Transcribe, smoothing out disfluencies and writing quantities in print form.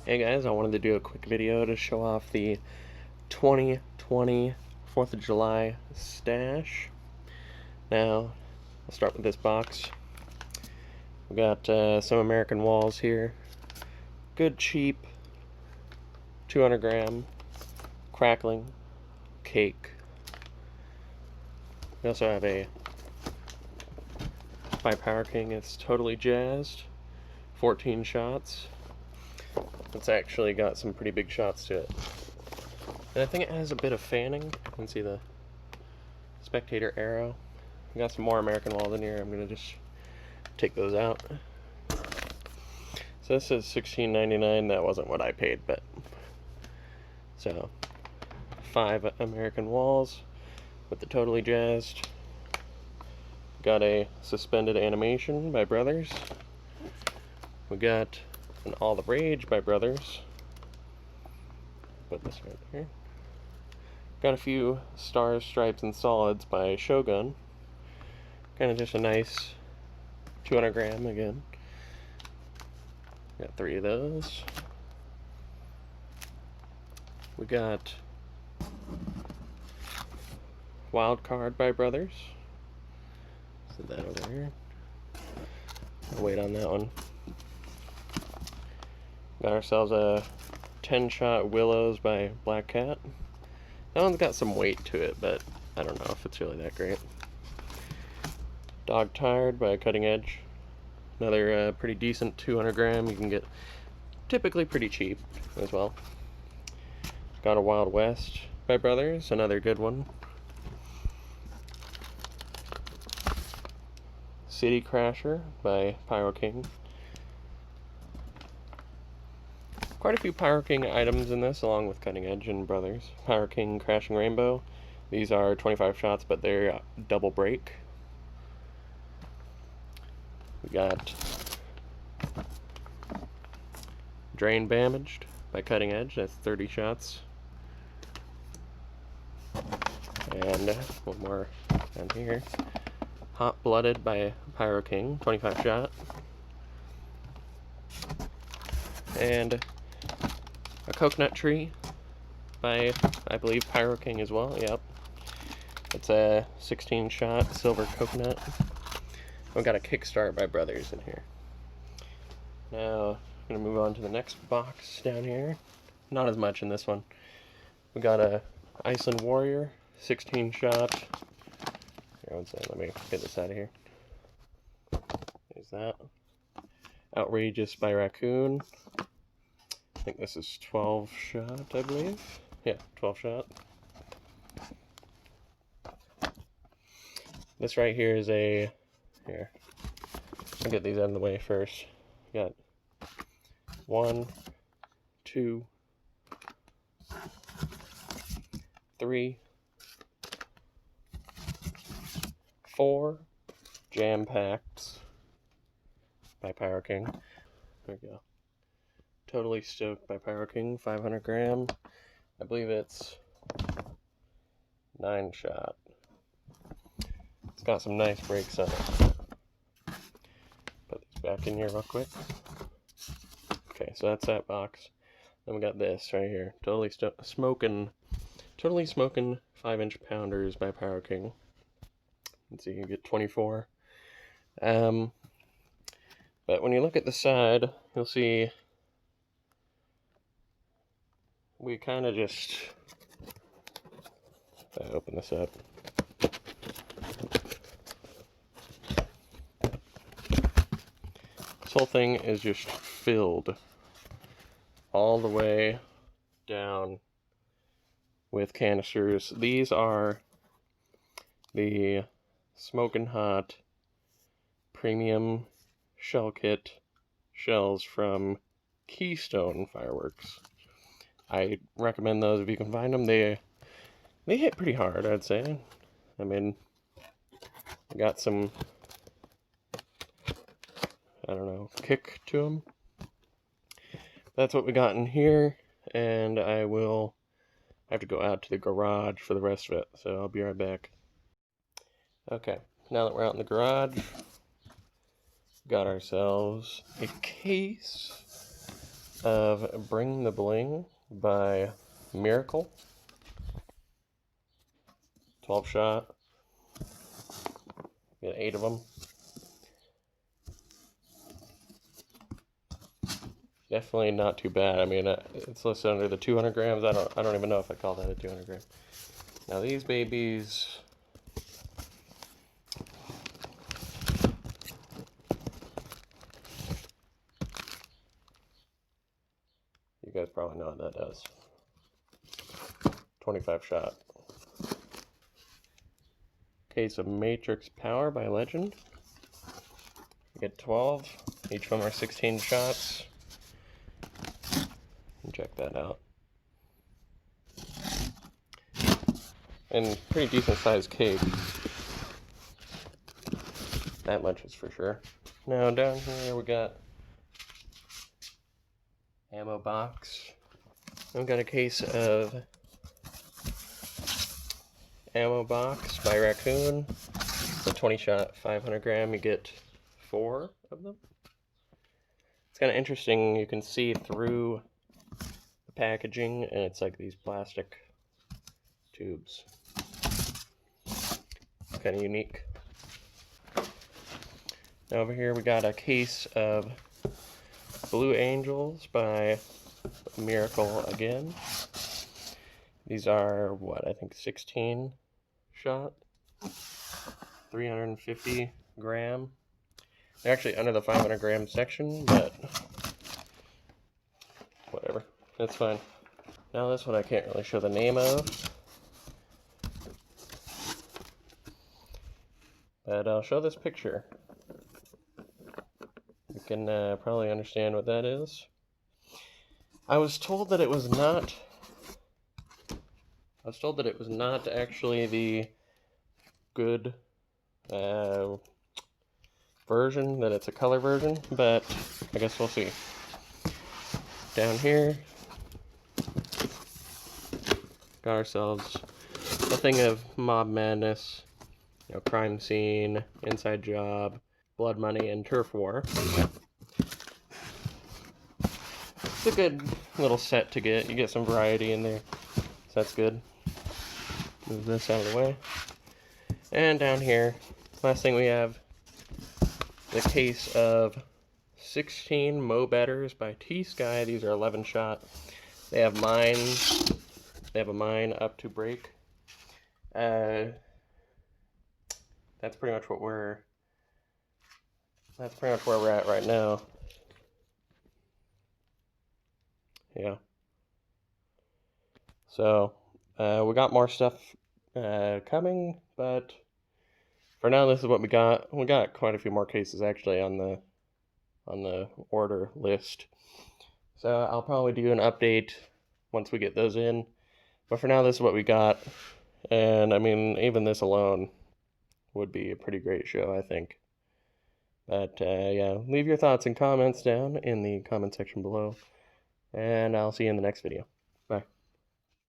Hey guys, I wanted to do a quick video to show off the 2020 4th of July stash. Now, I'll start with this box. We got some American Walls here. Good, cheap, 200 gram, crackling cake. We also have a by Power King. It's Totally Jazzed, 14 shots. It's actually got some pretty big shots to it. And I think it has a bit of fanning. You can see the spectator arrow. We got some more American Walls in here. I'm going to just take those out. So this says $16.99. That wasn't what I paid, but... So, 5 American Walls with the Totally Jazzed. Got a Suspended Animation by Brothers. We got an All the Rage by Brothers. Put this right here. Got a few Stars, Stripes, and Solids by Shogun. Kind of just a nice 200 gram again. Got 3 of those. We got Wild Card by Brothers. Set that over here. I'll wait on that one. Got ourselves a 10-shot Willows by Black Cat. That one's got some weight to it, but I don't know if it's really that great. Dog Tired by Cutting Edge. Another pretty decent 200 gram. You can get typically pretty cheap as well. Got a Wild West by Brothers. Another good one. City Crasher by Pyro King. Quite a few Pyro King items in this, along with Cutting Edge and Brothers. Pyro King Crashing Rainbow. These are 25 shots, but they're double break. We got Drain Damaged by Cutting Edge. That's 30 shots. And one more down here. Hot Blooded by Pyro King, 25 shot. And a Coconut Tree by, I believe, Pyro King as well. Yep. It's a 16 shot silver coconut. We've got a Kickstart by Brothers in here. Now, I'm going to move on to the next box down here. Not as much in this one. We got a Iceland Warrior, 16 shot. Here, one second, let me get this out of here. There's that. Outrageous by Raccoon. I think this is 12 shot, I believe. Yeah, 12 shot. This right here is a... Here. I'll get these out of the way first. Got 1, 2, 3, 4 Jam Packs by Pyro King. There we go. Totally Stoked by Pyro King, 500 gram. I believe it's 9 shot. It's got some nice breaks on it. Put these back in here real quick. Okay, so that's that box. Then we got this right here. Totally Smoking 5-inch pounders by Pyro King. Let's see, you get 24. But when you look at the side, you'll see we kind of just... If I open this up. This whole thing is just filled all the way down with canisters. These are the Smokin' Hot Premium Shell Kit shells from Keystone Fireworks. I recommend those if you can find them. They hit pretty hard, I'd say. I mean, I got some, I don't know, kick to them. That's what we got in here, and I will have to go out to the garage for the rest of it, so I'll be right back. Okay, now that we're out in the garage, got ourselves a case of Bring the Bling by Miracle. 12 shot. Get 8 of them. Definitely not too bad. I mean, it's listed under the 200 grams. I don't even know if I call that a 200 gram. Now these babies, you guys probably know what that does. 25 shot. Case of Matrix Power by Legend. You get 12. Each of them are 16 shots. Check that out. And pretty decent sized cake. That much is for sure. Now down here we got ammo box. I've got a case of ammo box by Raccoon. It's a 20 shot, 500 gram. You get 4 of them. It's kind of interesting. You can see through the packaging, and it's like these plastic tubes. Kind of unique. Now over here we got a case of Blue Angels by Miracle again. These are, what, I think 16 shot, 350 gram. They're actually under the 500 gram section, but whatever, that's fine. Now this one I can't really show the name of, but I'll show this picture. You can probably understand what that is. I was told that it was not actually the good version, that it's a color version, but I guess we'll see. Down here, got ourselves a thing of Mob Madness, you know, Crime Scene, Inside Job, Blood Money, and Turf War. It's a good little set to get. You get some variety in there, so that's good. Move this out of the way. And down here, last thing we have, the case of 16 Mo Betters by T-Sky. These are 11 shot. They have mines. They have a mine up to break. That's pretty much what we're. That's pretty much where we're at right now. Yeah. So we got more stuff coming, but for now this is what we got. We got quite a few more cases actually on the order list. So I'll probably do an update once we get those in. But for now this is what we got. And I mean, even this alone would be a pretty great show, I think. But yeah, leave your thoughts and comments down in the comment section below. And I'll see you in the next video.